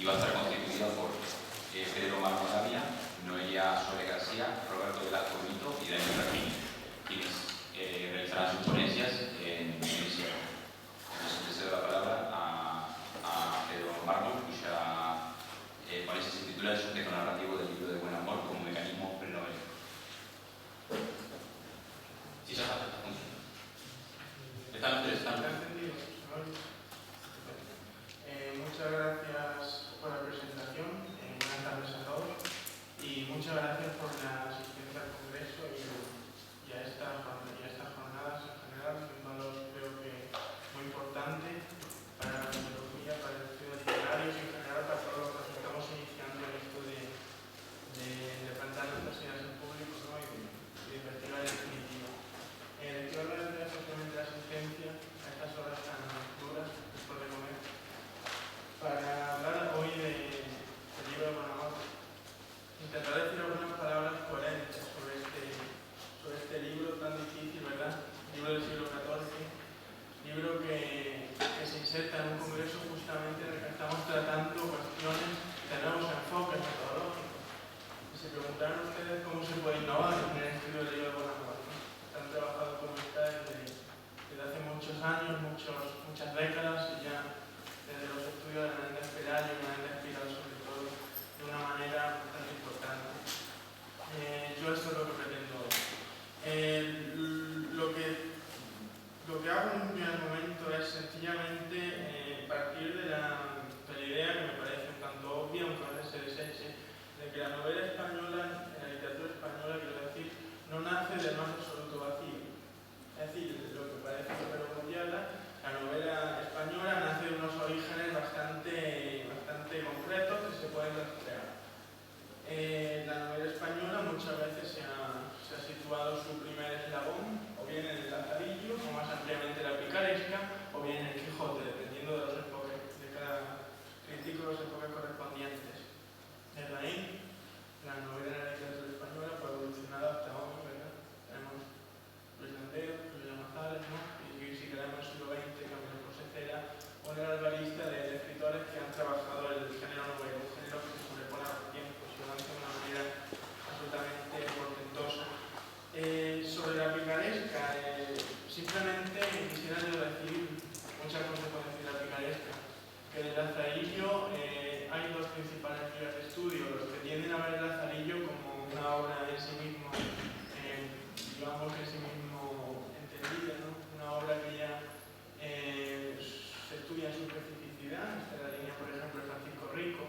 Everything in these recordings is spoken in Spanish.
y va a estar constituida por Pedro Marco Gavia, Noelia Sole García, Roberto Velasco Benito y Daniel Martín, quienes realizarán sus ponencias en ese orden. Entonces, le cedo la palabra a Pedro Marco, cuya ponencia se titula "El sujeto narrativo del libro de Buen Amor como mecanismo prenovelero". Sí, ya está. ¿Están ustedes? Muchas gracias por la presentación, buenas tardes a todos y muchas gracias por la asistencia al Congreso y a estas jornadas en general, un valor creo que muy importante para la tecnología, para el estudio de literarios y en general para todos los que estamos iniciando en esto de plantear nuestras ideas en público, ¿no? y de investigar en definitiva. Les quiero agradecer especialmente la asistencia a estas horas tan duras después de comer para hablar hoy del libro de Buen Amor. Intentaré decir algunas palabras coherentes sobre este libro tan difícil, ¿verdad? Libro del siglo XIV, libro que se inserta en un congreso justamente en el que estamos tratando cuestiones de nuevos enfoques metodológicos. Y se preguntarán ustedes cómo se puede innovar en el estudio del libro de Buen Amor, ¿no? Han trabajado como está desde hace muchos años, muchas décadas y ya desde los estudios de Menéndez Pelayo y Menéndez Pidal sobre todo de una manera bastante importante. Yo esto es lo que pretendo hoy. Lo que hago en un primer momento es sencillamente partir de la idea que me parece un tanto obvia, aunque a veces se deseche, de que la novela española, en la literatura española, quiero decir, no nace del más absoluto vacío. Es decir, lo que parece que la novela española nace de unos orígenes bastante concretos que se pueden rastrear. La novela española muchas veces se ha situado su primer eslabón o bien en el Lazarillo, o más ampliamente la picaresca, o bien en el Quijote, dependiendo de los enfoques de cada crítico, los enfoques correspondientes. Desde ahí, la novela en la literatura española fue evolucionada hasta hoy, ¿verdad? Tenemos Luis Landero, Julián González, ¿no? Y si queremos el siglo XX, Camilo José Cela, una larga lista de escritores que han trabajado el género novela, un género que se sobrepone a los tiempos y avanza de una manera absolutamente portentosa. Sobre la picaresca, simplemente quisiera yo decir muchas cosas por decir la picaresca, que en el Lazarillo hay dos principales vías de estudio, los que tienden a ver el Lazarillo como una obra en sí mismo, digamos que en sí mismo entendida, ¿no? Una obra que ya se estudia en su especificidad, esta es la línea, por ejemplo, de Francisco Rico,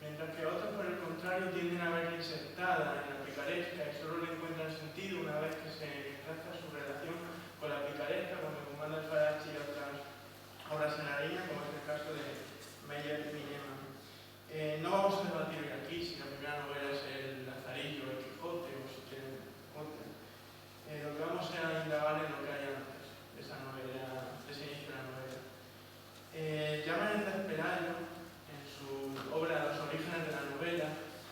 mientras que otros, por el contrario, tienden a verla insertada en la picaresca y solo le encuentran sentido una vez que se traza su relación con la picaresca, como Comanda Alfarache y otras obras en la línea, como es el caso de Meyer y Miñema. No vamos a debatir aquí si la primera novela es el Lazarillo, el Quijote o si quieren otra. Lo que vamos a indagar en lo que hay antes de esa novela, de ese inicio de la novela. Ya Menéndez Pelayo, en su obra Los orígenes de la novela,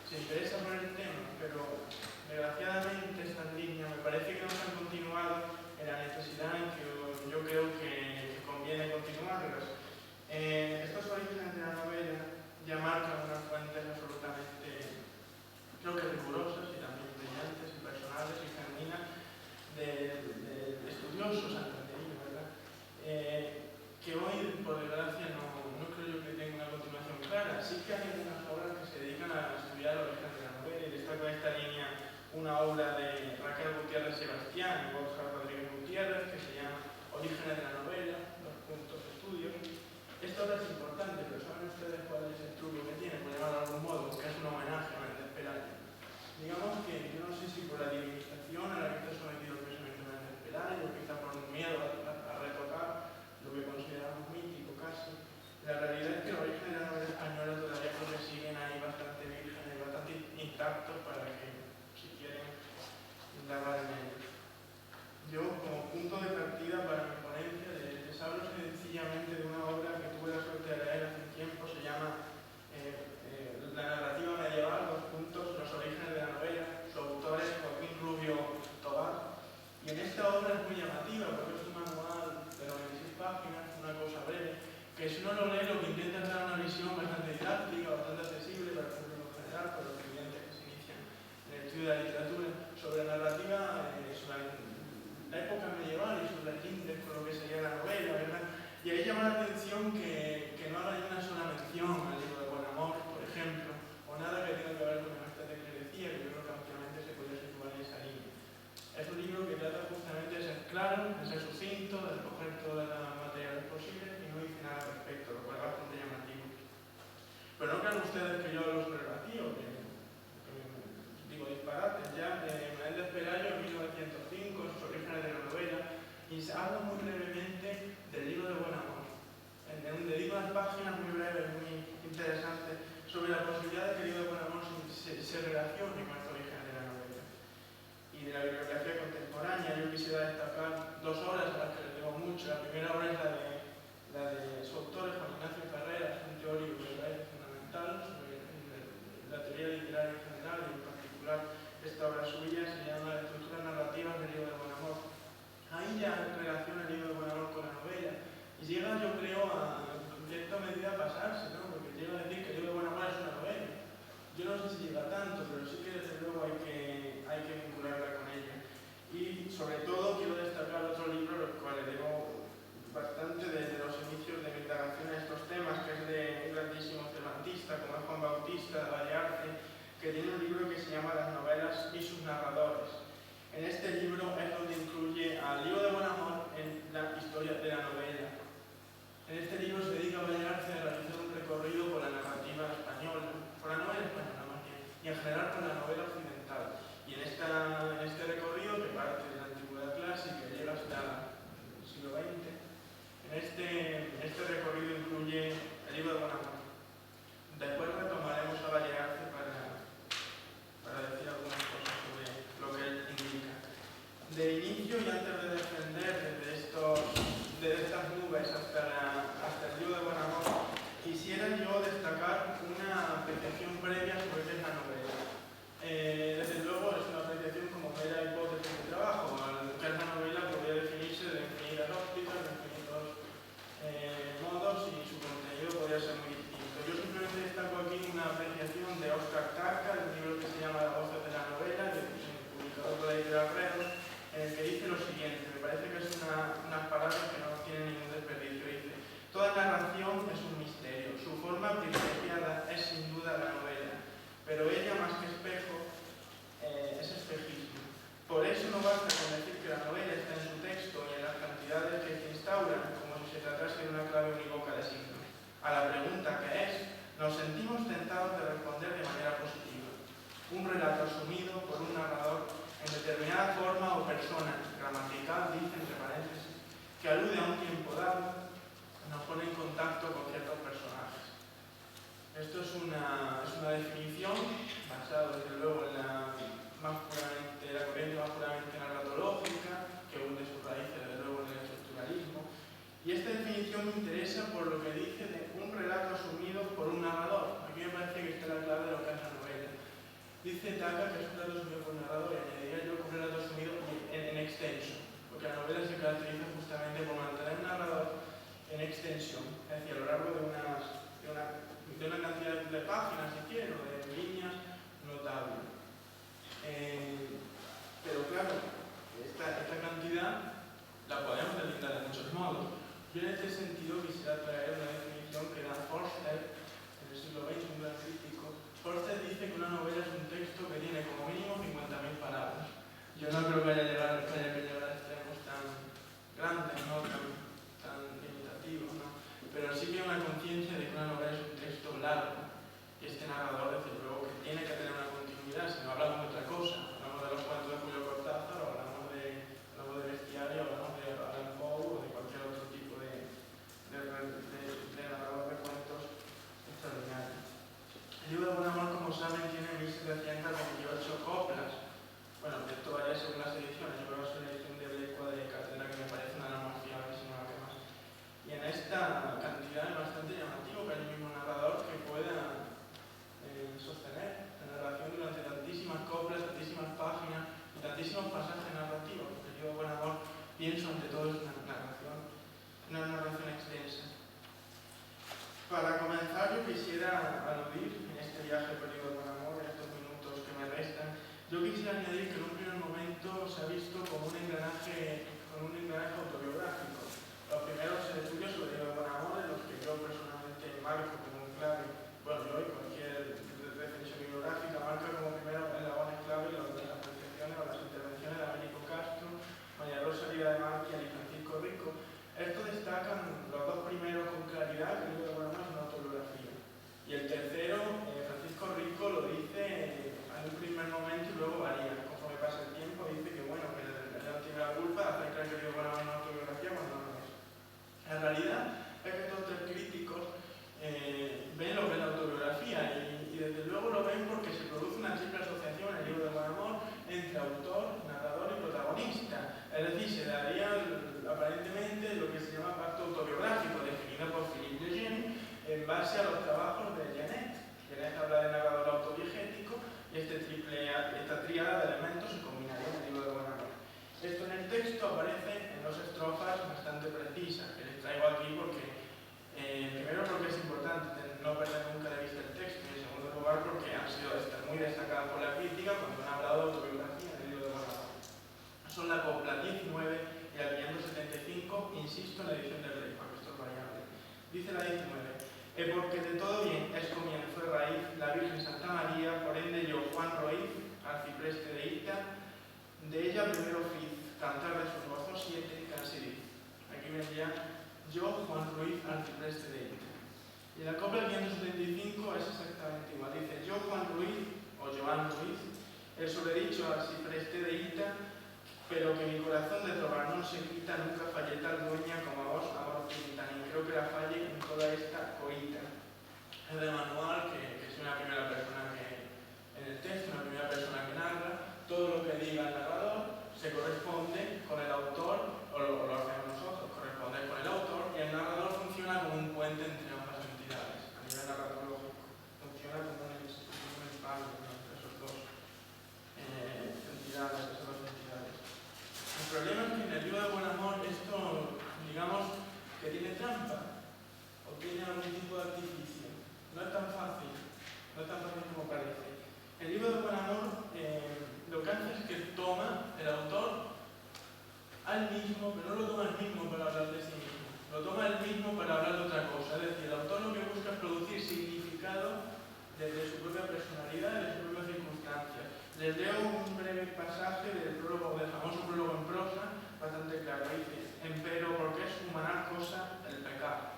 se interesa por el tema, pero desgraciadamente estas líneas me parece que no se han continuado en la necesidad en que yo creo que conviene continuarlas. Estos orígenes de la novela ya marcan unas fuentes absolutamente, creo que rigurosas y también brillantes y personales y genuinas de estudiosos antes de ello, ¿verdad? Que hoy, por desgracia, no creo yo que tenga una continuación clara. Sí que hay algunas obras que se dedican a estudiar el origen de la novela y destaco en esta línea una obra de Raquel Gutiérrez Sebastián y Borja Rodríguez Gutiérrez que se llama Orígenes de la novela, dos puntos de estudio. Esta obra es importante, pero ¿saben ustedes cuál es el truco que tiene, por llamarlo de algún modo? Que es un homenaje a Menéndez Pelayo. Digamos que yo no sé si por la divinización a la que está sometido el pensamiento de Menéndez Pelayo, o quizá por un miedo a retocar lo que consideramos mítico casi. La realidad es que el origen de la novela española todavía creo que siguen ahí bastante vírgenes, bastante intactos para que, si quieren, indagar en ellos. Yo, como punto de partida para mi ponencia, les hablo sencillamente de una obra que tuve la suerte de leer hace un tiempo, se llama La narrativa medieval, dos puntos, Los orígenes de la novela, su autor es Joaquín Rubio Tobar, y en esta obra es muy llamativa porque es un manual de 96 páginas, una cosa breve, que si uno lo lee lo que intenta es dar una visión bastante didáctica, bastante de la literatura, sobre la narrativa, sobre la época medieval y sus lindes con lo que sería la novela, ¿verdad? Y ahí llama la atención que no haga ni una sola mención al libro de Bonamor, por ejemplo, o nada que tenga que ver con la maestra de crecía, que yo creo que ampliamente se podría situar en esa línea. Es un libro que trata justamente de ser claro, de ser sucinto, de recoger todas las materiales posibles y no dice nada al respecto, lo cual es bastante llamativo. Pero no crean ustedes que yo hablo sobre el vacío, que digo disparates. Ya Menéndez Pelayo en 1905, en sus orígenes de la novela, y se habla muy brevemente del libro de Bonamor. Dedico unas páginas muy breves, muy interesantes, sobre la posibilidad de que el libro de Bonamor se relacione con los orígenes de la novela. Y de la bibliografía contemporánea, yo quisiera destacar dos obras a las que les debo mucho. La primera obra es la de su autor, Juan Ignacio Carreras, un teórico que me parece fundamental sobre la teoría literaria en general y en particular esta obra suya se llama La estructura narrativa del libro de Bonamor. Ahí ya relaciona el libro de Bonamor con la novela y llega, yo creo, en cierta medida a pasarse, ¿no? Porque llega a decir que el libro de Bonamor es una novela. Yo no sé si llega tanto, pero sí que desde luego hay que vincularla con ella. Y sobre todo quiero destacar otro libro, al cual le debo bastante desde los inicios de mi indagación en estos temas, que es de un grandísimo cervantista como es Juan Bautista de Vallearce, que tiene un libro que se llama Las novelas y sus narradores. En este libro es donde incluye al libro de Bonamor en la historia de la novela. En este libro se dedica a Vallearce a realizar un recorrido por la narrativa española, por la novela española más bien, y en general por la novela occidental. Y en este recorrido, que parte de la antigüedad clásica y llega hasta el siglo XX, este recorrido incluye el libro de Bonamor. Después retomaremos a Vallearce para decir algunas cosas sobre lo que él indica. De inicio, y antes de defender desde estas nubes hasta el libro de Bonamor, quisiera yo destacar una apreciación previa sobre qué es la novela. Desde luego es una apreciación como mera hipótesis de trabajo. Al que es la novela podría definirse de infinitas ópticas, de infinitos modos, y su contenido podría ser muy distinto. Yo simplemente destaco aquí una apreciación de Óscar Tarca, de un libro que se llama La voz de la novela, publicado por la editorial Redos, en el que dice lo siguiente. Me parece que es unas palabras que no tienen ningún desperdicio. Dice: toda narración es un misterio, su forma privilegiada es sin duda la novela, pero ella, más que espejo, es espejismo. Por eso no basta con decir que la novela está en su texto y en las cantidades que se instauran, como si se tratase de una clave unívoca de signos. A la pregunta ¿qué es?, nos sentimos tentados de responder de manera positiva. Un relato asumido por un narrador en determinada forma o persona, gramatical, dice entre paréntesis, que alude a un tiempo dado, nos pone en contacto con ciertos personajes. Esto es una definición basada desde luego en la corriente más puramente narratológica, que hunde sus raíces desde luego en el estructuralismo. Y esta definición me interesa por lo que dice de un relato asumido por un narrador. Aquí me parece que está la clave de lo que es la novela. Dice Tarca que es un relato asumido por un narrador, y añadiría yo que un relato asumido en extenso, porque la novela se caracteriza justamente por mantener un narrador en extensión, es decir, a lo largo de una cantidad de páginas, si quieren, o de líneas notable. Pero claro, esta cantidad la podemos delimitar de muchos modos. Yo en este sentido quisiera traer una definición que da Forster en el siglo XX, un gran crítico. Forster dice que una novela es un texto que tiene como mínimo 50.000 palabras. Yo no creo que haya que llegar a extremos tan grandes, ¿no? tan limitativos, ¿no? Pero sí que hay una conciencia de que una novela es un texto largo, y este narrador, desde luego, que tiene que tener una continuidad. Si no hablamos de otra cosa, hablamos de los cuentos de Julio Cortázar, o hablamos de Bestiario, hablamos de Allan Poe, o de cualquier otro tipo de narrador de cuentos extraordinarios. El libro de Bonamor, como saben, tiene 1728 coplas. Bueno, esto varía según las ediciones. Yo creo que es una edición de Blecua de Cátedra que me parece una de las más fiables, si no la que más. Y en esta cantidad es bastante llamativo que haya un mismo narrador que pueda sostener la narración durante tantísimas coplas, tantísimas páginas y tantísimos pasajes narrativos. Porque yo, Bonamor, pienso ante todo es una narración extensa. Para comenzar, yo quisiera aludir en este viaje por el libro de Bonamor, en estos minutos que me restan, yo quisiera quisiera añadir que en un primer momento se ha visto como un engranaje autobiográfico. Los primeros estudios sobre el buen amor, en los que yo personalmente marco como un clave, bueno, yo y cualquier definición bibliográfica marca como primero eslabones clave las percepciones o las intervenciones de Américo Castro, María Rosa Riva de Marquial y Francisco Rico. Estos destacan los dos primeros con claridad que el libro de buen amor es una autobiografía. Y el tercero, Francisco Rico, lo dice en un primer momento y luego varía. Conforme pasa el tiempo, dice que bueno, que no tiene la culpa de hacer creer que el libro de buen amor es una autobiografía cuando no es. En realidad es que estos tres críticos ven lo que es la autobiografía y desde luego lo ven porque se produce una triple asociación en el libro de buen amor entre autor, narrador y protagonista. Es decir, se daría aparentemente lo que se llama pacto autobiográfico, definido por Philippe de Gene, en base a los trabajos de Genet. Genet habla de narrador autodiegético y esta tríada de elementos se combinaría en el libro de buen amor. Esto en el texto aparece en dos estrofas bastante precisas, que les traigo aquí primero porque es importante no perder nunca de vista el texto y en segundo lugar porque han sido muy destacadas por la crítica cuando han hablado de autobiografía en el libro de buen amor. Son la copla 19 y la 575, insisto en la edición del Rey, porque esto es variable. Dice la 19. Porque de todo bien es comienzo de raíz la Virgen Santa María, por ende yo, Juan Roiz, arcipreste de Ita, de ella primero fiz, cantar de sus gozos 7, casi diz. Aquí vendría yo, Juan Ruiz, arcipreste de Ita. Y la copla 575 es exactamente igual. Dice yo, Juan Ruiz, o Joan Ruiz, el sobredicho arcipreste de Ita, pero que mi corazón de trobar no se quita, nunca fallé tal dueña como a vos, amor finita, ni creo que la falle en toda esta coita. Es de manual, que es una primera persona que, en el texto, una primera persona que narra, todo lo que diga el narrador se corresponde con el autor, o lo hacemos nosotros, corresponde con el autor, y el narrador funciona como un puente entre ambas entidades, a nivel narratológico. Funciona como un espalda entre esos dos entidades, esas dos entidades. El problema es que en el libro de buen amor esto, digamos, que tiene trampa o tiene algún tipo de artificio. No es tan fácil como parece. El libro de buen amor lo que hace es que toma el autor al mismo, pero no lo toma el mismo para hablar de sí mismo, lo toma el mismo para hablar de otra cosa. Es decir, el autor lo que busca es producir significado desde su propia personalidad y de sus propias circunstancias. Les leo un breve pasaje del famoso prólogo en prosa, bastante claro. Dice, empero, porque es humanar cosa el pecar.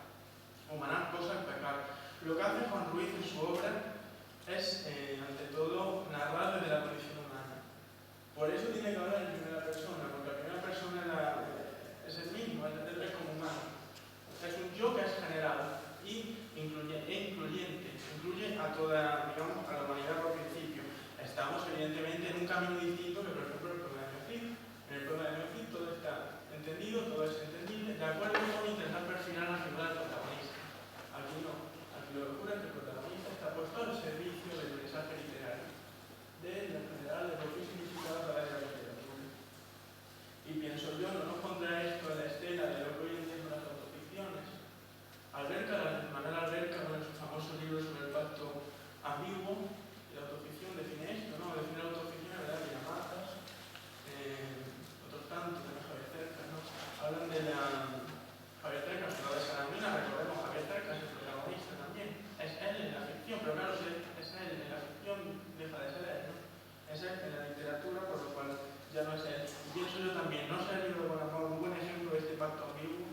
Humanar cosa el pecar. Lo que hace Juan Ruiz en su obra es, ante todo, narrar desde la condición humana. Por eso tiene que hablar en primera persona, porque la primera persona es el mismo, es como humano. Es un yo que es general y incluyente, incluye a toda, digamos, a la humanidad por principio. Estamos evidentemente en un camino distinto que, por ejemplo, el problema de Neocid. En el problema de Neocid todo está entendido, todo es entendible, de acuerdo con intentar perfilar la figura del protagonista. Aquí no, aquí lo que ocurre es que el protagonista está puesto al servicio del mensaje literario, en general, de lo que es significado a través de la literatura. Y pienso yo, no nos pondrá esto en la estela de lo que hoy en día son las autoficciones. Manuel Alberca, en su famoso libro sobre el pacto ambiguo, la autoficción define esto, ¿no? Define la autoficción, la verdad, que Llamatas, otros tantos, de Javier Cercas, ¿no? Hablan de la... Javier Cercas, pero de Salamina, recordemos, Javier Cercas es el protagonista también. Es él en la ficción, pero claro, si es él en la ficción, deja de ser él, ¿no? Es él en la literatura, por lo cual ya no es él. Y pienso yo también, no sé el libro de buen amor, un buen ejemplo de este pacto ambiguo,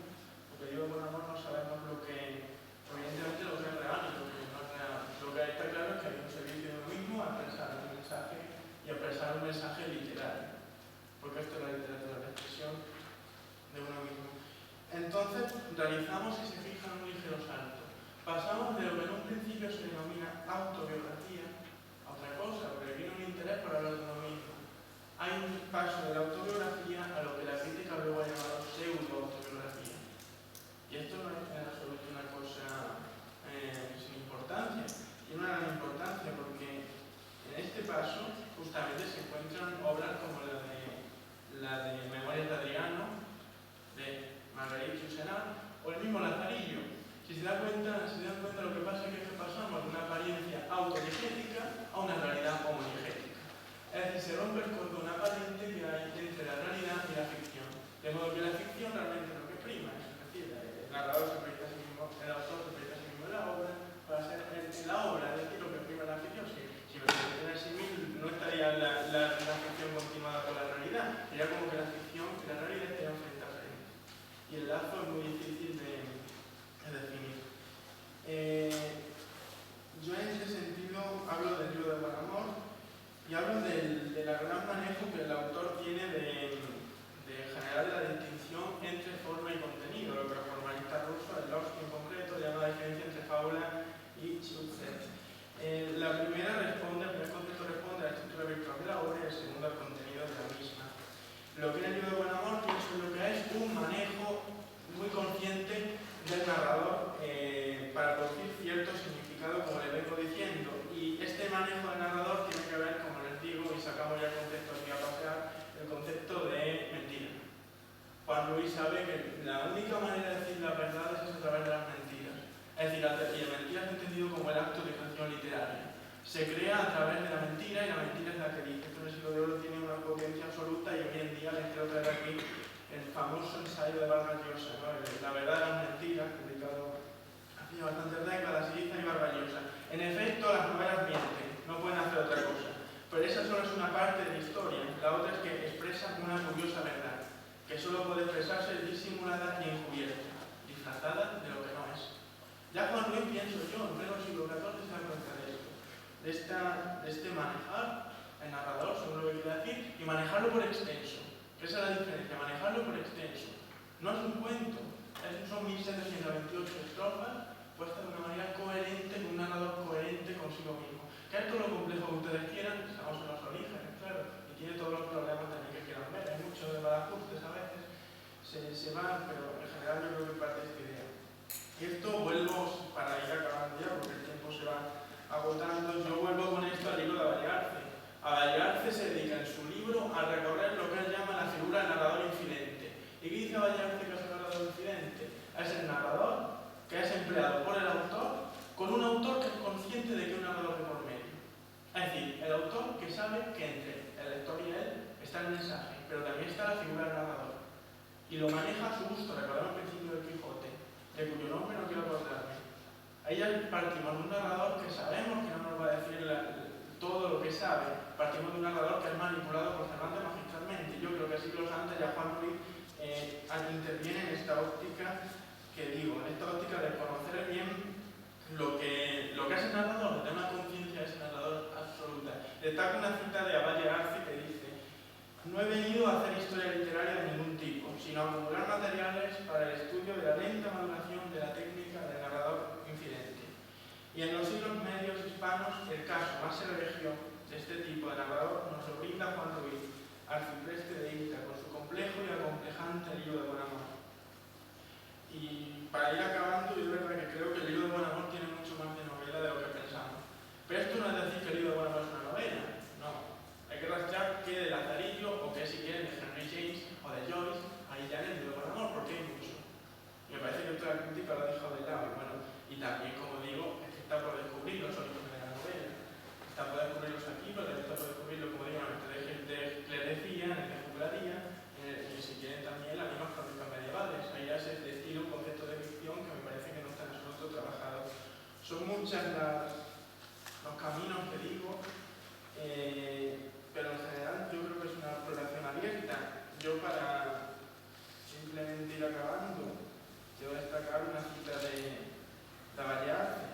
porque el libro de buen amor no sabemos lo que... Evidentemente lo que es real y lo que no es real. Lo que está claro es que hay un servicio de uno mismo a expresar un mensaje y a expresar un mensaje literario. Porque esto es la literatura, la expresión de uno mismo. Entonces, realizamos, si se fijan, un ligero salto. Pasamos de lo que en un principio se denomina autobiografía a otra cosa, porque viene un interés por hablar de uno mismo. Hay un paso de la autobiografía a lo que la crítica luego ha llamado pseudo-autobiografía. Y esto no es en absoluto una cosa sin importancia, y una gran importancia, porque en este paso justamente se encuentran obras como la de Memorias de Adriano, de Marguerite Yourcenar, o el mismo Lazarillo. Si se dan cuenta, lo que pasa es que pasamos de una apariencia autodiegética a una realidad homodiegética. Es decir, se rompe el sería la ficción continuada con la realidad. Sería como que la ficción y la realidad estarían frente a frente. Y el lazo es muy difícil de definir. Yo en ese sentido hablo del libro de Buen Amor y hablo del gran manejo que el autor tiene de generar la distinción entre forma y contenido, lo que el formalista ruso, el Lorsky en concreto, llama la diferencia entre fábula y sujet. El primer concepto responde a la estructura virtual de la obra y el segundo al contenido de la misma. Lo que en el libro de Buen Amor pienso lo que es un manejo muy consciente del narrador para producir cierto significado, como les vengo diciendo, y este manejo del narrador tiene que ver, como les digo, y sacamos ya el concepto aquí a pasear, el concepto de mentira. Juan Ruiz sabe que la única manera de decir las verdades es a través de las mentiras. Es decir, y la mentira es entendido como el acto de creación literaria. Se crea a través de la mentira y la mentira es la que dice. Esto en el siglo de oro tiene una potencia absoluta y hoy en día les quiero traer aquí el famoso ensayo de Vargas Llosa, ¿no? La verdad de las mentiras, publicado hace bastantes décadas, Siriza y Vargas Llosa. En efecto, las novelas mienten, no pueden hacer otra cosa. Pero esa solo es una parte de la historia. La otra es que expresan una curiosa verdad, que solo puede expresarse disimulada y encubierta, disfrazada de lo que no es. Ya Juan Ruiz, pienso yo, en pleno siglo XIV se da cuenta de esto, de este manejar el narrador, según lo que quiero decir, y manejarlo por extenso. Esa es la diferencia, manejarlo por extenso. No es un cuento, son 1728 estrofas puestas de una manera coherente, con un narrador coherente consigo mismo. Que es todo lo complejo que ustedes quieran, estamos en los orígenes, claro, y tiene todos los problemas también que quieran ver. Hay mucho de malajustes a veces, se van, pero en general yo creo que parte de esta idea. Y esto vuelvo, para ir acabando ya, porque el tiempo se va agotando, yo vuelvo con esto al libro de Avalle Arce. Avalle Arce se dedica en su libro a recorrer lo que él llama la figura del narrador infidente. ¿Y qué dice Avalle Arce que es el narrador infidente? Es el narrador que es empleado por el autor, con un autor que es consciente de que hay un narrador de por medio. Es decir, el autor que sabe que entre el lector y él está el mensaje, pero también está la figura del narrador. Y lo maneja a su gusto. Recordemos el principio del Quijote, de cuyo nombre no quiero acordarme. Ahí ya partimos de un narrador que sabemos que no nos va a decir todo lo que sabe. Partimos de un narrador que es manipulado por Cervantes magistralmente. Yo creo que siglos antes ya Juan Ruiz interviene en esta óptica que digo, en esta óptica de conocer bien lo que es el narrador, de tener una conciencia de ese narrador absoluta. Destaco una cita de Avalle Arce que dice: no he venido a hacer historia literaria de ningún tipo, sino a acumular materiales para el estudio de la lenta maduración de la técnica del narrador infidente. Y en los siglos medios hispanos, el caso más egregio de este tipo de narrador nos lo brinda Juan Ruiz, arcipreste de Ita, con su complejo y acomplejante libro de Buen Amor. Y para ir acabando, yo de verdad que creo que el libro de Buen Amor tiene mucho más de novela de lo que pensamos. Pero esto no es decir que el libro de Buen Amor es una novela, no. Hay que rastrear qué de Lazarillo o qué, si quieren, de Henry James o de Joyce, ahí ya en el libro de Buen Amor, porque hay mucho. Y me parece que toda la crítica lo ha dejado de lado. Y bueno, y también, como digo, es que está por descubrir los orígenes de la novela. Está por descubrirlos aquí, pero está por descubrirlo, como digo, en el de Clerecía, en el de Juglaría, y si quieren también las mismas crónicas medievales. Ahí ya se destila un concepto de ficción que me parece que no está en absoluto trabajado. Son muchas los caminos que digo, pero en general yo creo que es una exploración abierta. Yo, para simplemente ir acabando, quiero destacar una cita de Avalle Arce,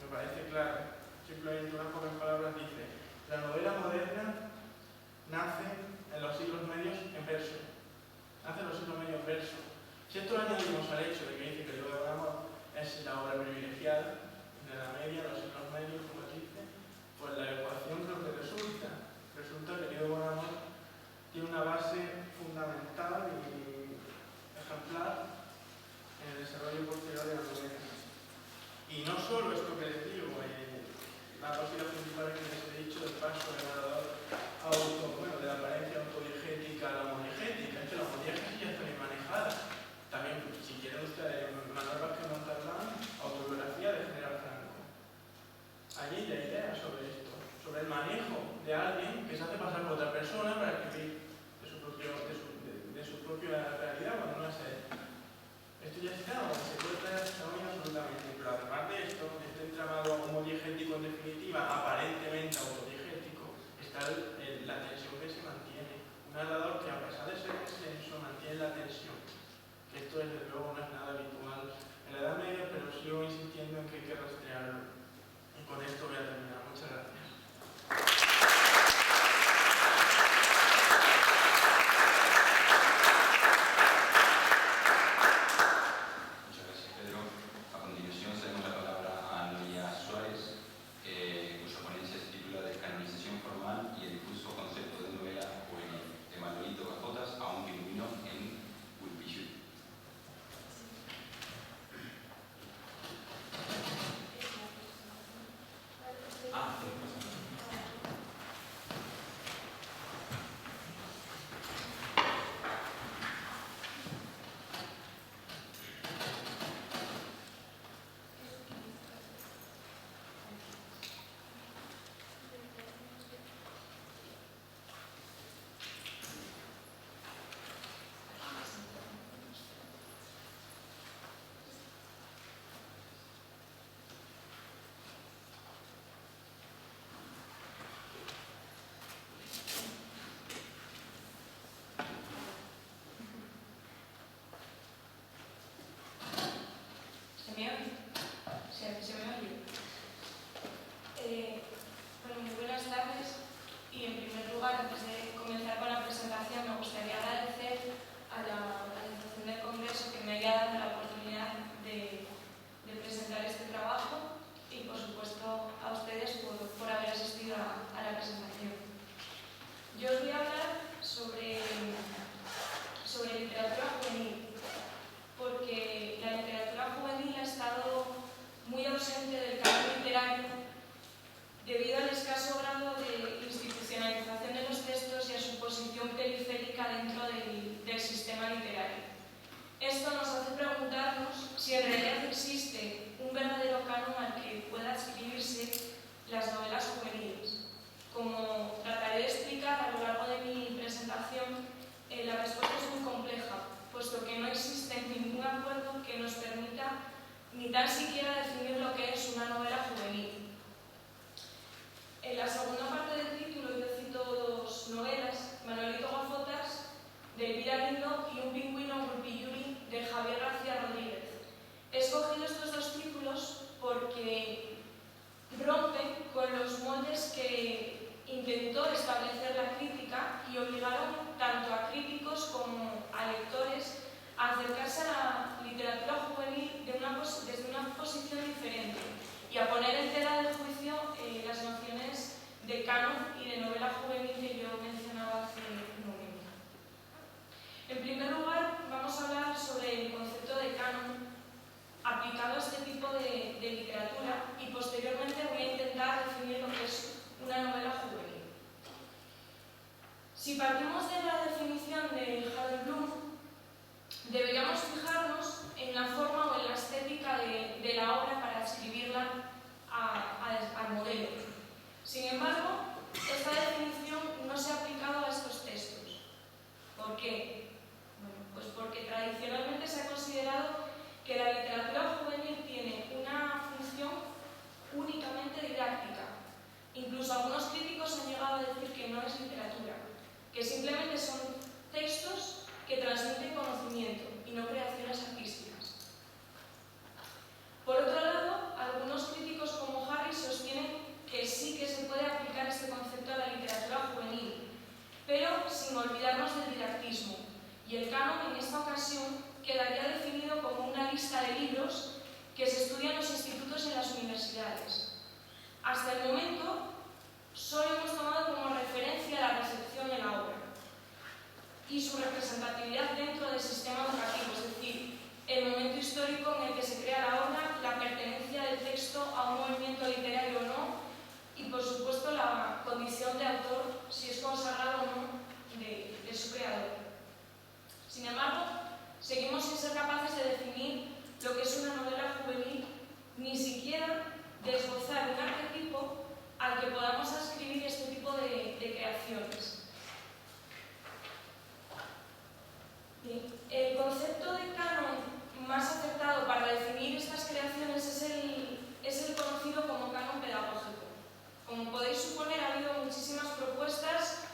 me parece clara. Simplemente unas pocas palabras dice: la novela moderna la tensión que se mantiene. Un narrador que a pesar de ser extenso mantiene la tensión, que esto desde luego no es nada habitual en la Edad Media, pero sigo insistiendo en que hay que rastrearlo. Y con esto voy a terminar. Muchas gracias. Bueno, muy buenas tardes y en primer lugar, antes de comenzar con la presentación, me gustaría agradecer a la organización del Congreso que me haya dado la oportunidad de presentar este trabajo y, por supuesto, a ustedes por haber asistido a la presentación. Yo os voy a hablar sobre literatura juvenil, porque la literatura juvenil ha estado muy ausente del canon literario debido al escaso grado de institucionalización de los textos y a su posición periférica dentro del sistema literario. Esto nos hace preguntarnos si en realidad existe un verdadero canon al que pueda adscribirse las novelas juveniles. Como trataré de explicar a lo largo de mi presentación, la respuesta es muy compleja, puesto que no existe ningún acuerdo que nos permita ni tan siquiera definir lo que es una novela juvenil. En la segunda parte del título yo cito dos novelas, Manolito Gafotas, de Elvira Lindo, y Un pingüino Gulpiyuri, de Javier García Rodríguez. He escogido estos dos títulos porque rompen con los moldes que intentó establecer la crítica y obligaron tanto a críticos como a lectores a acercarse a la literatura juvenil desde una posición diferente y a poner en tela de juicio las nociones de canon y de novela juvenil que yo mencionaba hace un momento. En primer lugar, vamos a hablar sobre el concepto de canon aplicado a este tipo de literatura y posteriormente voy a intentar definir lo que es una novela juvenil. Si partimos de la definición de Harold Bloom, deberíamos fijarnos en la forma o en la estética de la obra para adscribirla al modelo. Sin embargo, esta definición no se ha aplicado a estos textos. ¿Por qué? Bueno, pues porque tradicionalmente se ha considerado que la literatura juvenil tiene una función únicamente didáctica. Incluso algunos críticos han llegado a decir que no es literatura, que simplemente son textos que transmiten conocimiento y no creaciones artísticas. Por otro lado, algunos críticos como Harris sostienen que sí que se puede aplicar este concepto a la literatura juvenil, pero sin olvidarnos del didactismo, y el canon en esta ocasión quedaría definido como una lista de libros que se estudian en los institutos y en las universidades. Hasta el momento, solo hemos tomado como referencia la recepción en la obra y su representatividad dentro del sistema educativo, es decir, el momento histórico en el que se crea la obra, la pertenencia del texto a un movimiento literario o no, y por supuesto la condición de autor, si es consagrado o no, de su creador. Sin embargo, seguimos sin ser capaces de definir lo que es una novela juvenil, ni siquiera de esbozar un arquetipo al que podamos ascribir este tipo de creaciones. Bien. El concepto de canon más acertado para definir estas creaciones es el conocido como canon pedagógico. Como podéis suponer, ha habido muchísimas propuestas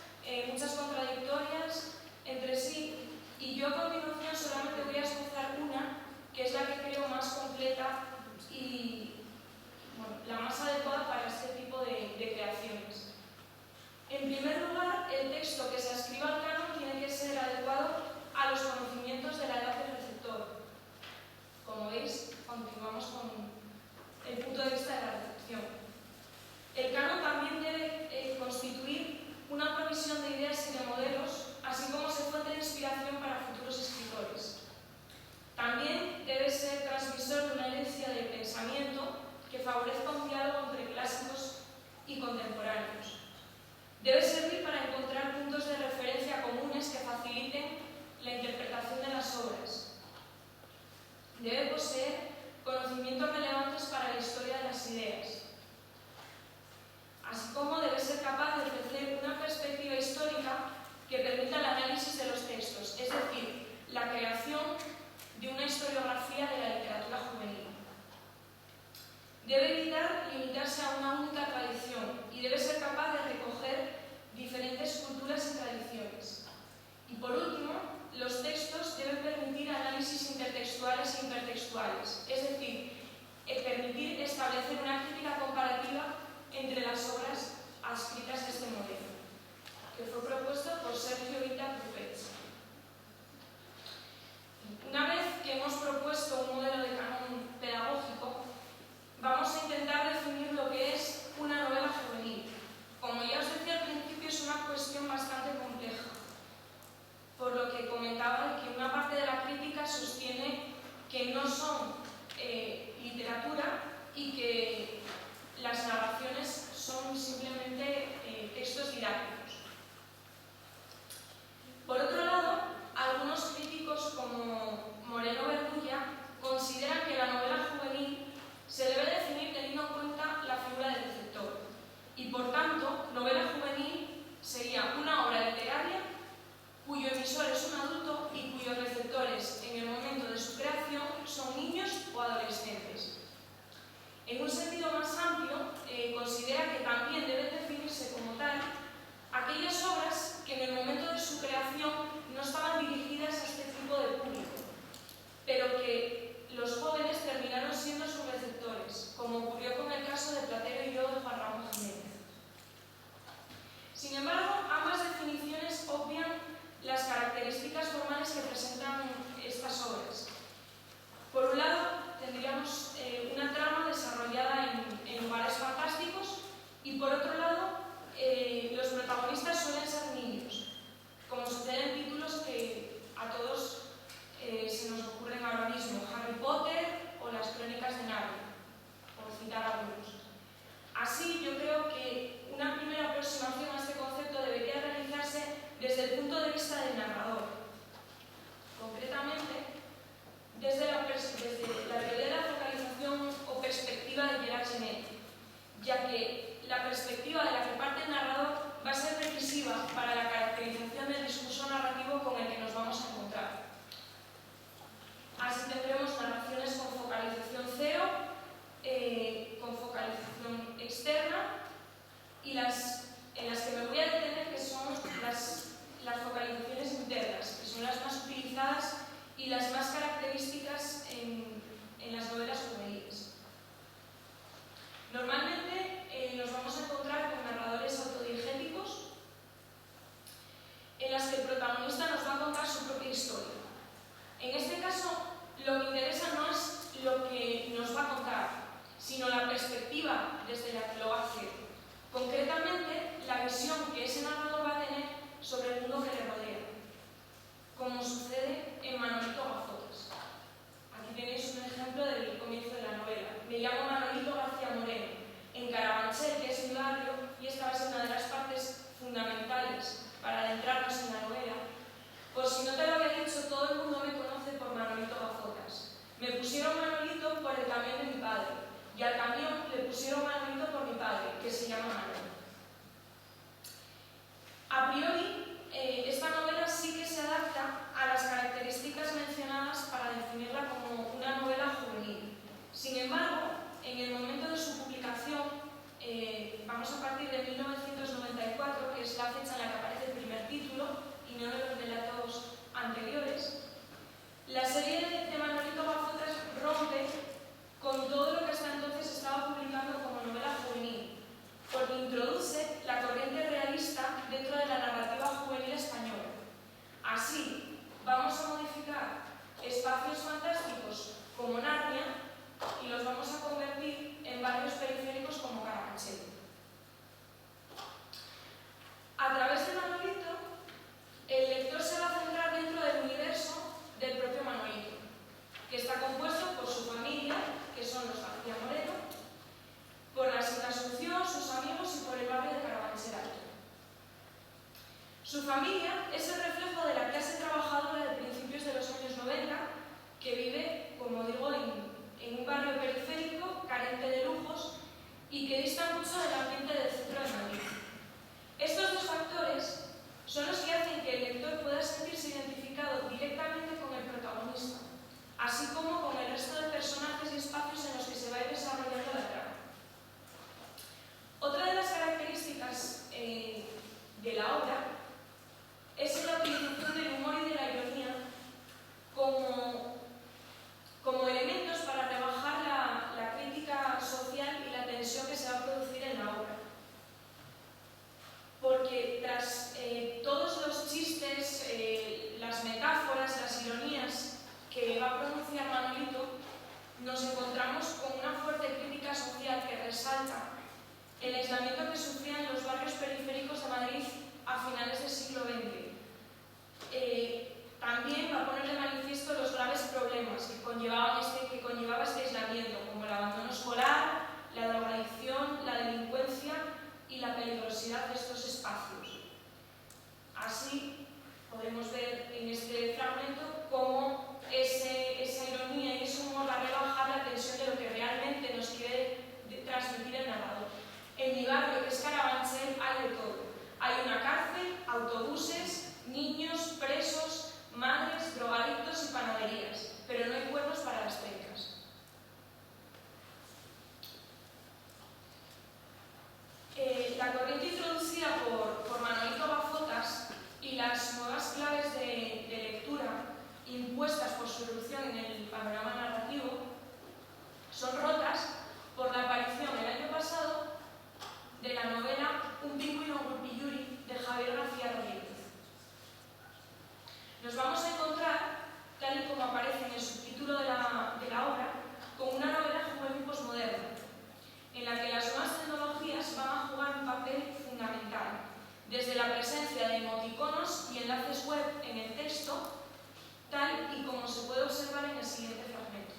interpretación de las obras. Debe poseer conocimientos relevantes para la historia de las ideas, así como debe ser capaz de ofrecer una perspectiva histórica que permita el análisis de los textos, es decir, la creación de una historiografía de la literatura juvenil. Debe evitar limitarse a una única tradición y debe ser capaz de recoger diferentes culturas y tradiciones. Y por último, los textos deben permitir análisis intertextuales e hipertextuales, es decir, permitir establecer una crítica comparativa entre las obras adscritas a este modelo, que fue propuesto por Sergio Vita Pupets. Una vez que hemos propuesto un modelo de canon pedagógico, vamos a intentar definir lo que es una novela juvenil. Como ya os decía al principio, es una cuestión bastante compleja, por lo que comentaba que una parte de la crítica sostiene que no son literatura y que las narraciones son simplemente textos didácticos. Por otro lado, algunos críticos como Moreno Verdulla consideran que la novela juvenil se debe definir teniendo en cuenta la figura del receptor y, por tanto, novela juvenil sería una obra literaria cuyo emisor es un adulto y cuyos receptores en el momento de su creación son niños o adolescentes. En un sentido más amplio, considera que también deben definirse como tal aquellas obras que en el momento de su creación no estaban dirigidas a este tipo de público, pero que los jóvenes terminaron siendo sus receptores, como ocurrió con el caso de Platero y yo de Juan Ramón Jiménez. Sin embargo, ambas definiciones obvian las características formales que presentan estas obras. Por un lado, tendríamos una trama desarrollada en lugares fantásticos y, por otro lado, los protagonistas suelen ser niños, como sucede en títulos que a todos se nos ocurren ahora mismo, Harry Potter o las Crónicas de Narnia, por citar algunos. Así, yo creo que una primera aproximación a este concepto debería realizarse desde el punto de vista del narrador, concretamente desde la teoría de la focalización o perspectiva de Gerard Genet, ya que la perspectiva de la que parte el narrador va a ser decisiva para la caracterización del discurso narrativo con el que nos vamos a encontrar. Así tendremos narraciones con focalización cero, con focalización externa, y en las que me voy a detener, que son las focalizaciones internas, que son las más utilizadas y las más características en las novelas juveniles. Normalmente nos vamos a encontrar con narradores autodiegéticos en las que el protagonista nos va a contar su propia historia. En este caso, lo que interesa no es lo que nos va a contar, sino la perspectiva desde la que lo va a hacer. Concretamente, la visión que ese narrador va a tener sobre el mundo que le rodea, como sucede en Manolito Gazotas. Aquí tenéis un ejemplo del comienzo de la novela. Me llamo Manolito García Moreno. En Carabanchel, que es mi barrio, y esta va a ser una de las partes fundamentales para adentrarnos en la novela, por si no te lo había dicho, todo el mundo me conoce por Manolito Gazotas. Me pusieron Manolito por el camión de mi padre, y al camión le pusieron Manolito por mi padre, que se llama Manuel. A priori, esta novela sí que se adapta a las características mencionadas para definirla como una novela juvenil. Sin embargo, en el momento de su publicación, vamos a partir de 1994, que es la fecha en la que aparece el primer título, y no de los relatos anteriores, la serie de Manolito Gazotas rompe con todo lo que hasta entonces estaba publicando como novela juvenil, porque introduce la corriente realista dentro de la narrativa juvenil española. Así, vamos a modificar espacios fantásticos como Narnia y los vamos a convertir en barrios periféricos como Carabanchel. A través de Manolito, el lector se va a centrar dentro del universo del propio Manolito, que está compuesto por su familia, que son los García Moreno, por la Santa Asunción, sus amigos y por el barrio de Carabanchel Alto. Su familia es el reflejo de la clase trabajadora de principios de los años 90, que vive, como digo, en un barrio periférico, carente de lujos y que dista mucho del ambiente del centro de Madrid. Estos dos factores son los que hacen que el lector pueda sentirse identificado directamente con el protagonista, así como con el resto de personajes y espacios en los que se va a ir desarrollando la trama. Otra de las características de la obra es la utilización del humor y de la ironía como elementos para rebajar la crítica social y la tensión que se va a producir en la obra. Porque tras todos los chistes, las metáforas, las ironías que va a pronunciar Manolito, nos encontramos con una fuerte crítica social que resalta el aislamiento que sufrían los barrios periféricos de Madrid a finales del siglo XX. También va a poner de manifiesto los graves problemas que conllevaba este aislamiento, como el abandono escolar, la drogadicción, la delincuencia y la peligrosidad de estos espacios. Así, podemos ver en este fragmento cómo esa ironía y ese humor va a rebajar la tensión de lo que realmente nos quiere transmitir el narrador. En mi barrio, que es Carabanchel, hay de todo. Hay una cárcel, autobuses, niños, presos, madres, drogadictos y panaderías, pero no hay cuernos para las pencas. La corriente introducida por Manolito Bafotas y las nuevas claves de lectura impuestas por su irrupción en el panorama narrativo son rotas por la aparición el año pasado de la novela Un pingüino Gurpilluri de Javier García Rodríguez. Nos vamos a encontrar, tal y como aparece en el subtítulo de la obra, con una novela juvenil posmoderna, en la que las nuevas tecnologías van a jugar un papel fundamental, desde la presencia de emoticonos y enlaces web en el texto, tal y como se puede observar en el siguiente fragmento.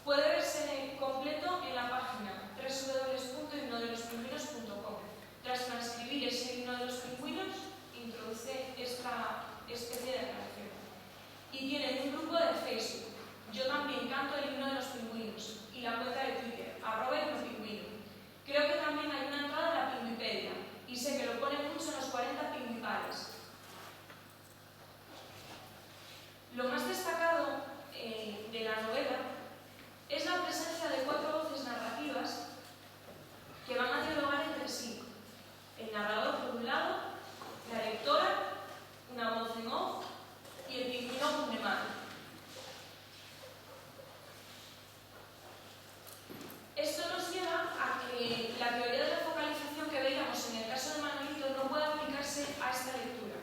Puede verse completo en la página www.himnodelospingüinos.com. Tras transcribir ese himno de los pingüinos, introduce esta especie de aclaración. Y tienen un grupo de Facebook. Yo también canto el himno de los pingüinos. Y la cuenta de Twitter, @himnopingüino. Creo que también hay una entrada en la Pingüipedia. Y sé que lo ponen mucho en los 40 pingüipales. Lo más destacado de la novela es la presencia de 4 voces narrativas que van a dialogar entre sí. El narrador por un lado, la lectora, una voz en off y el pingüino Gundemar. Esto nos lleva a que la teoría de la focalización que veíamos en el caso de Manolito no pueda aplicarse a esta lectura.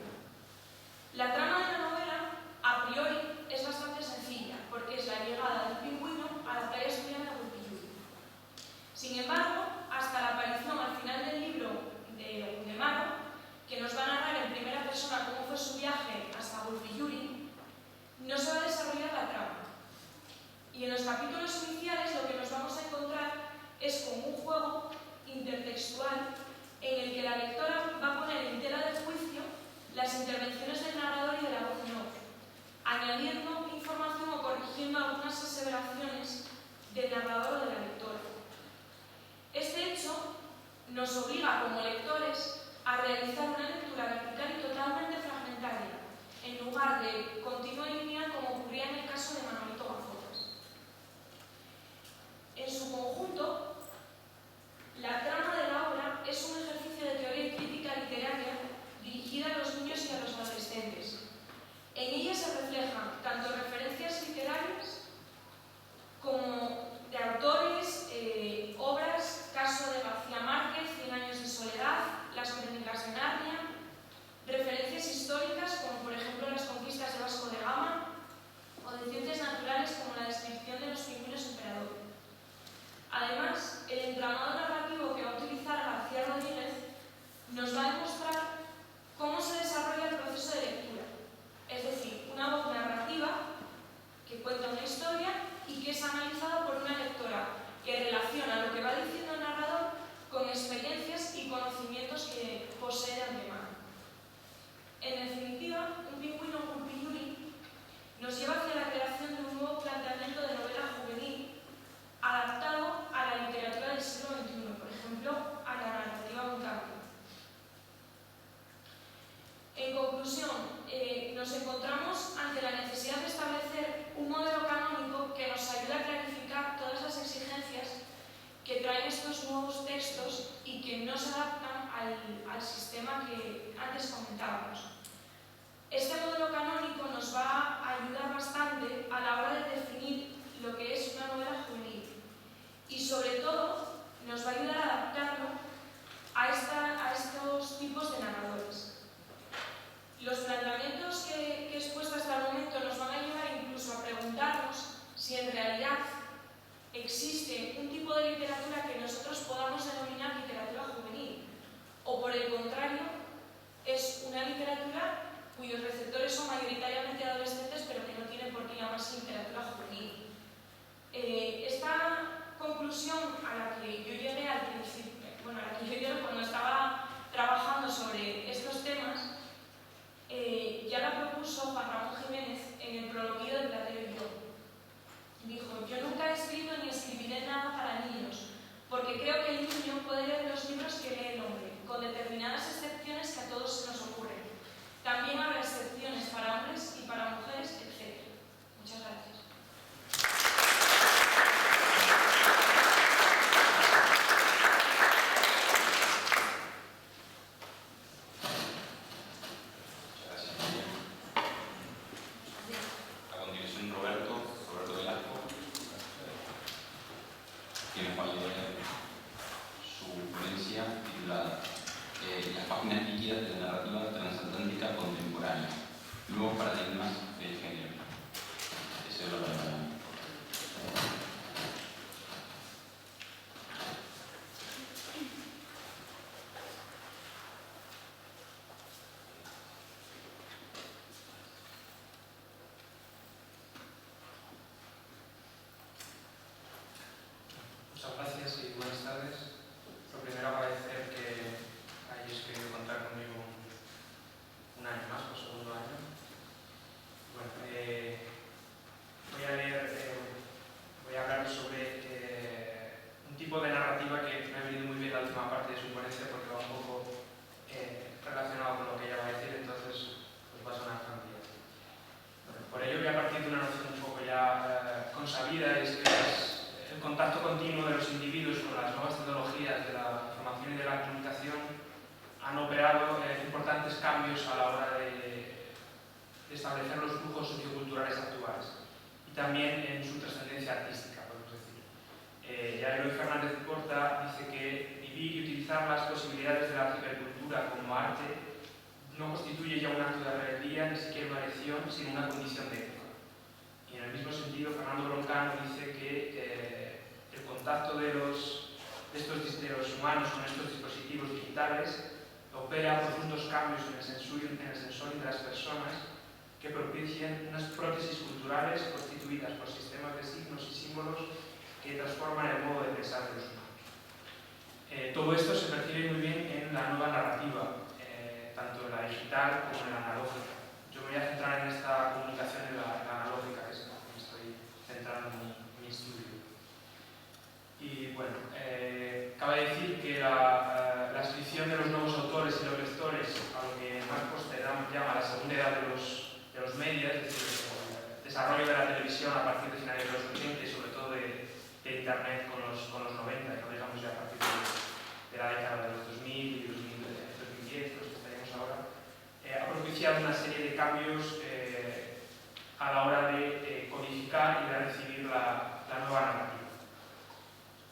La trama de la novela, a priori, es bastante sencilla, porque es la llegada del pingüino a la playa asturiana de Gurpilluri. Sin embargo, hasta la aparición al final del libro de Gundemar, que nos va a narrar en primera persona cómo fue su viaje hasta Gurpilluri, no se va a desarrollar la trama. Y en los capítulos iniciales lo que nos vamos a encontrar es con un juego intertextual en el que la lectora va a poner en tela de juicio las intervenciones del narrador y de la voz en off, añadiendo información o corrigiendo algunas aseveraciones del narrador o de la lectora. Este hecho nos obliga como lectores a realizar una lectura vertical y totalmente fragmentaria, en lugar de continua y lineal como ocurría en el caso de Manolito Bafotas. En su conjunto, la trama de la obra es un ejercicio de teoría y crítica literaria dirigida a los niños y a los adolescentes. En ella se reflejan tanto referencias literarias como de autores, obras, caso de García Márquez, 100 años de soledad, Las crónicas de Narnia, referencias históricas como por ejemplo las conquistas de Vasco de Gama, o de ciencias naturales como la descripción de los pingüinos emperador. Además, el entramado narrativo que va a utilizar García Rodríguez nos va a demostrar cómo se desarrolla el proceso de lectura, es decir, una voz narrativa conclusión, nos encontramos ante la necesidad de establecer un modelo canónico que nos ayude a clarificar todas las exigencias que traen estos nuevos textos y que no se adaptan al sistema que antes comentábamos. Este modelo canónico nos va a ayudar bastante a la hora de definir lo que es una novela juvenil y sobre todo nos va a ayudar a adaptarlo a estos tipos de narradores. Los planteamientos que he expuesto hasta el momento nos van a ayudar incluso a preguntarnos si en realidad existe un tipo de literatura que nosotros podamos denominar literatura juvenil o por el contrario es una literatura cuyos receptores son mayoritariamente adolescentes pero que no tienen por qué llamarse literatura juvenil. Esta conclusión a la que yo llegué al principio, cuando estaba trabajando sobre estos temas, ya la propuso Juan Ramón Jiménez en el proloquio de Platero y yo. Dijo: yo nunca he escrito ni escribiré nada para niños, porque creo que el niño puede leer los libros que lee el hombre, con determinadas excepciones que a todos se nos ocurren. También habrá excepciones para hombres y para mujeres, etc. Muchas gracias. Muchas gracias y buenas tardes. Lo primero, agradecer que hayáis querido contar conmigo un año más, por segundo año. Bueno, voy a hablar sobre un tipo de narrativa que me ha venido muy bien la última parte de su ponencia porque va un poco relacionado con lo que ella va a decir, entonces os va a sonar familiar. Bueno, por ello voy a partir de una noción un poco ya consabida, es que es el contacto continuo de los individuos con las nuevas tecnologías de la información y de la comunicación han operado importantes cambios a la hora de establecer los flujos socioculturales actuales y también en su trascendencia artística, podemos decir. Ya Eloy Fernández Porta dice que vivir y utilizar las posibilidades de la cibercultura como arte no constituye ya un acto de rebeldía, ni siquiera una elección, sino una condición de época. Y en el mismo sentido, Fernando Broncano dice que el contacto de los humanos con estos dispositivos digitales opera profundos cambios en el sensorio de las personas que propician unas prótesis culturales constituidas por sistemas de signos y símbolos que transforman el modo de pensar de los humanos. Todo esto se percibe muy bien en la nueva narrativa, tanto en la digital como en la analógica. Yo me voy a centrar en esta comunicación en la analógica, que es en la que me estoy centrando en mi estudio. Y bueno, cabe decir que la inscripción de los nuevos autores y los lectores a lo que Marc Foster llama la segunda edad de los medios, es decir, el desarrollo de la televisión a partir de finales de los 80 y sobre todo de Internet con los 90, y no digamos ya a partir de la década de los 2000 y 2010, los que estaríamos ahora, ha propiciado una serie de cambios a la hora de codificar y de recibir la nueva narrativa.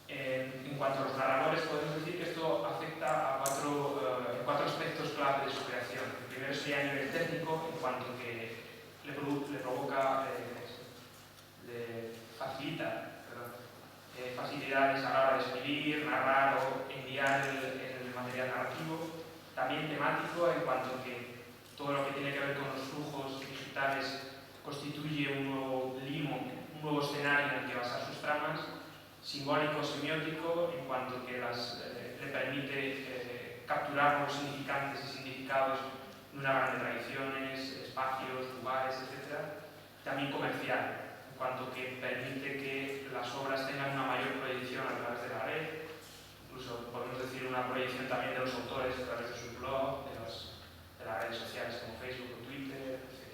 En cuanto a los narradores, podemos decir que esto afecta a cuatro aspectos clave de su creación. El primero sería a nivel técnico, en cuanto que le facilita facilidades a la hora de escribir, narrar o enviar el material narrativo. También temático, en cuanto que todo lo que tiene que ver con los flujos digitales constituye un nuevo limo, un nuevo escenario en el que basar sus tramas. Simbólico, semiótico, en cuanto que le permite capturar nuevos significantes y significados de una gran de tradiciones, espacios, lugares, etc. También comercial, en cuanto que permite que las obras tengan una mayor proyección a través de la red, incluso podemos decir una proyección también de los autores a través de sus blogs, de las redes sociales como Facebook o Twitter, etc.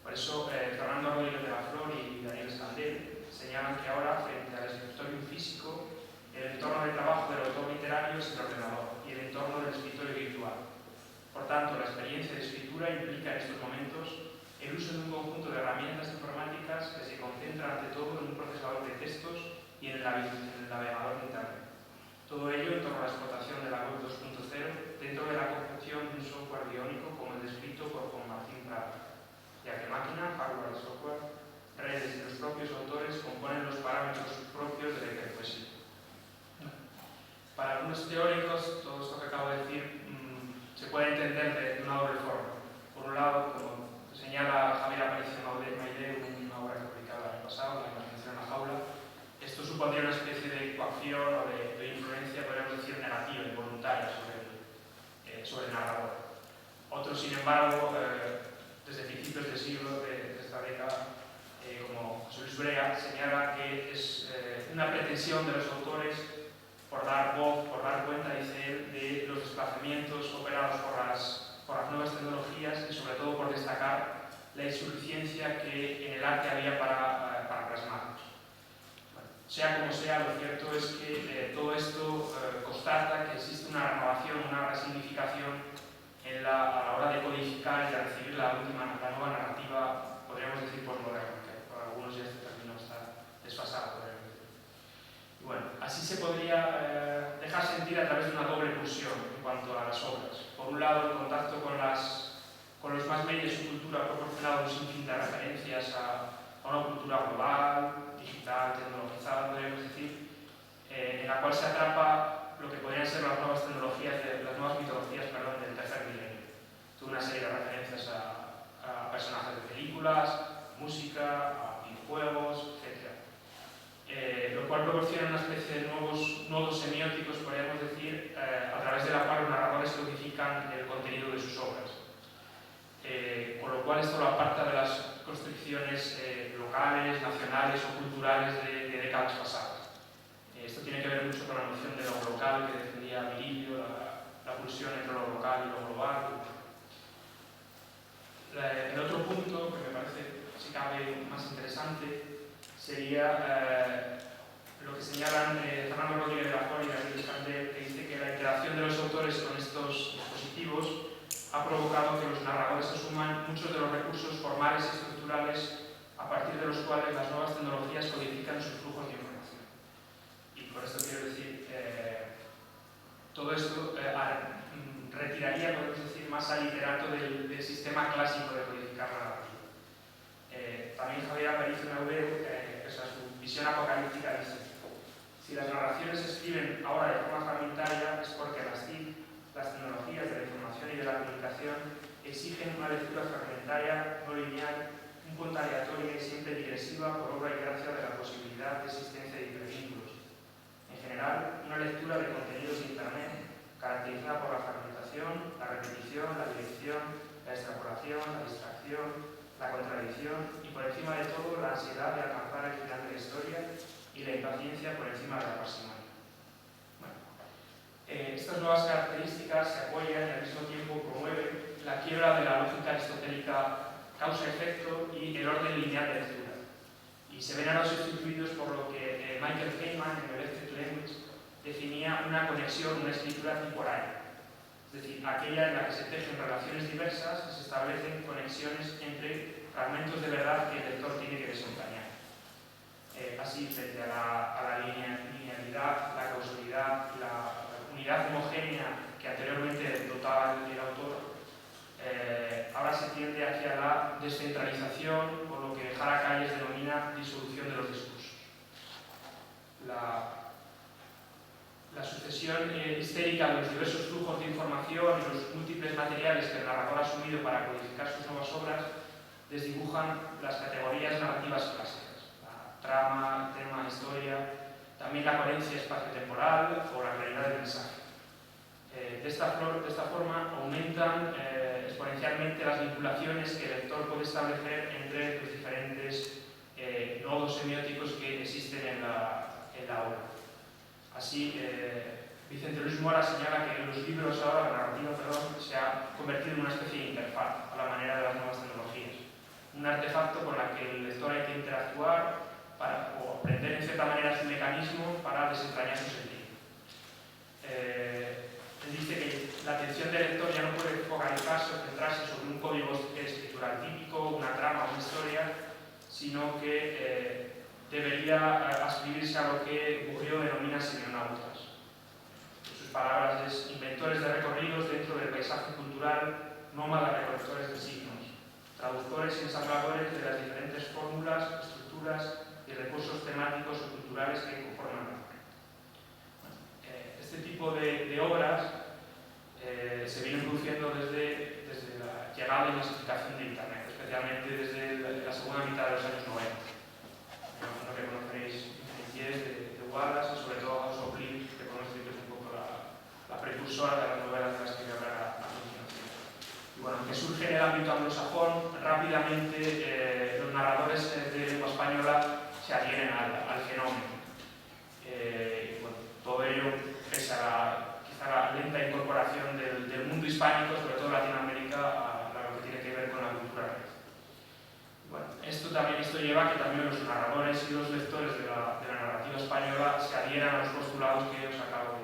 Por eso, Fernando Rodríguez de la Flor y Daniel Escandel señalan que ahora, frente al escritorio físico, el entorno de trabajo del autor literario es el ordenador y el entorno del escritorio virtual. Por tanto, la experiencia de escritura implica en estos momentos el uso de un conjunto de herramientas informáticas que se concentran ante todo en un procesador de textos y en el navegador de Internet. Todo ello en torno a la explotación de la web 2.0 dentro de la concepción de un software biónico como el descrito por Juan Martín Prado, ya que máquina, hardware y software, redes y los propios autores componen los parámetros propios de la hiperpoesía. Para algunos teóricos, todo esto que acabo de decir se puede entender de una doble forma. Por un lado, como señala Javier Aparicio Mailé, una obra que publicaba el año pasado, La imaginación en la jaula, esto supondría una especie de coacción o de influencia, podríamos decir, negativa y voluntaria sobre el narrador. Otros, sin embargo, desde principios del siglo de esta década, como José Luis Brea, señala que es una pretensión de los autores por dar voz, por dar cuenta, dice él, de los desplazamientos operados por las nuevas tecnologías y sobre todo por destacar la insuficiencia que en el arte había para plasmarlos. Bueno, sea como sea, lo cierto es que todo esto constata que existe una renovación, una resignificación a la hora de codificar y de recibir la nueva narrativa, podríamos decir, posmoderna, que para algunos ya este término está desfasado, podríamos decir. Y bueno, así se podría dejar sentir a través de una doble pulsión en cuanto a las obras. Por un lado, el contacto con los más medios y cultura ha proporcionado un sinfín de referencias a una cultura global, digital, tecnologizada, podríamos decir, en la cual se atrapa lo que podrían ser las nuevas tecnologías, las nuevas mitologías, del tercer milenio. Toda una serie de referencias a personajes de películas, música, a videojuegos, etc. Lo cual proporciona una especie de nuevos nodos semióticos, podríamos decir, a través de la cual los narradores codifican el contenido de sus obras. Con lo cual esto lo aparta de las construcciones locales, nacionales o culturales de décadas pasadas. Esto tiene que ver mucho con la noción de lo local que defendía Virilio, la pulsión entre lo local y lo global. El otro punto que me parece, si cabe, más interesante sería lo que señalan Fernando Rodríguez de la Flor y Daniel Escandel, que dice que la interacción de los autores con estos dispositivos ha provocado que los narradores asuman muchos de los recursos formales y estructurales a partir de los cuales las nuevas tecnologías codifican sus flujos de información. Y por esto quiero decir, todo esto retiraría, podemos decir, más al literato del sistema clásico de codificar la narrativa. También Javier Aparicio Mailé, su visión apocalíptica, dice: si las narraciones se escriben ahora de forma fragmentaria es porque las TIC, las tecnologías de la información y de la comunicación, exigen una lectura fragmentaria, no lineal, un poco aleatoria y siempre digresiva por obra y gracia de la posibilidad de existencia de hipervínculos. En general, una lectura de contenidos de Internet caracterizada por la fragmentación, la repetición, la dirección, la extrapolación, la distracción, la contradicción y, por encima de todo, la ansiedad de alcanzar el final de la historia y la impaciencia por encima de la parsimonia. Estas nuevas características se apoyan y al mismo tiempo promueven la quiebra de la lógica aristotélica causa-efecto y el orden lineal de lectura. Y se ven ahora sustituidos por lo que Michael Feynman en el Electric Language definía una conexión, una escritura temporal. Es decir, aquella en la que se tejen relaciones diversas y se establecen conexiones entre fragmentos de verdad que el lector tiene que desentrañar. Así, frente a la linealidad, la causalidad y la unidad homogénea que anteriormente dotaba el autor, ahora se tiende hacia la descentralización o lo que Jara Calles denomina disolución de los discursos. La sucesión histérica de los diversos flujos de información y los múltiples materiales que el narrador ha asumido para codificar sus nuevas obras desdibujan las categorías narrativas clásicas: la trama, tema, historia, también la coherencia espacio-temporal o la claridad del mensaje. De esta forma aumentan exponencialmente las vinculaciones que el lector puede establecer entre los diferentes nodos semióticos que existen en la obra. Así, Vicente Luis Mora señala que los libros ahora, la narrativa, se ha convertido en una especie de interfaz a la manera de las nuevas tecnologías. Un artefacto con la que el lector hay que interactuar o aprender en cierta manera su mecanismo para desentrañar su sentido. Él dice que la atención del lector ya no puede focalizarse o centrarse sobre un código escritural típico, una trama o una historia, sino que debería ascribirse a lo que Bourdieu denomina semionautas. En sus palabras, es inventores de recorridos dentro del paisaje cultural, nómadas recolectores de signos, traductores y ensambladores de las diferentes fórmulas, estructuras y recursos temáticos o culturales que conforman la obra. Este tipo de obras se viene produciendo desde la llegada y masificación de Internet, especialmente desde la segunda mitad de los años 90. Me imagino que conoceréis Infinitiés de Wallace y sobre todo House of Blues, que podemos decir que es un poco la precursora de las novelas de las que voy a hablar a continuación. Y bueno, que surge en el ámbito anglosajón, rápidamente los narradores de lengua española se adhieren al fenómeno. Bueno, todo ello pese a la lenta incorporación del mundo hispánico, sobre todo Latinoamérica, a lo que tiene que ver con la cultura red. Bueno, esto lleva a que también los narradores y los lectores de la narrativa española se adhieran a los postulados que os acabo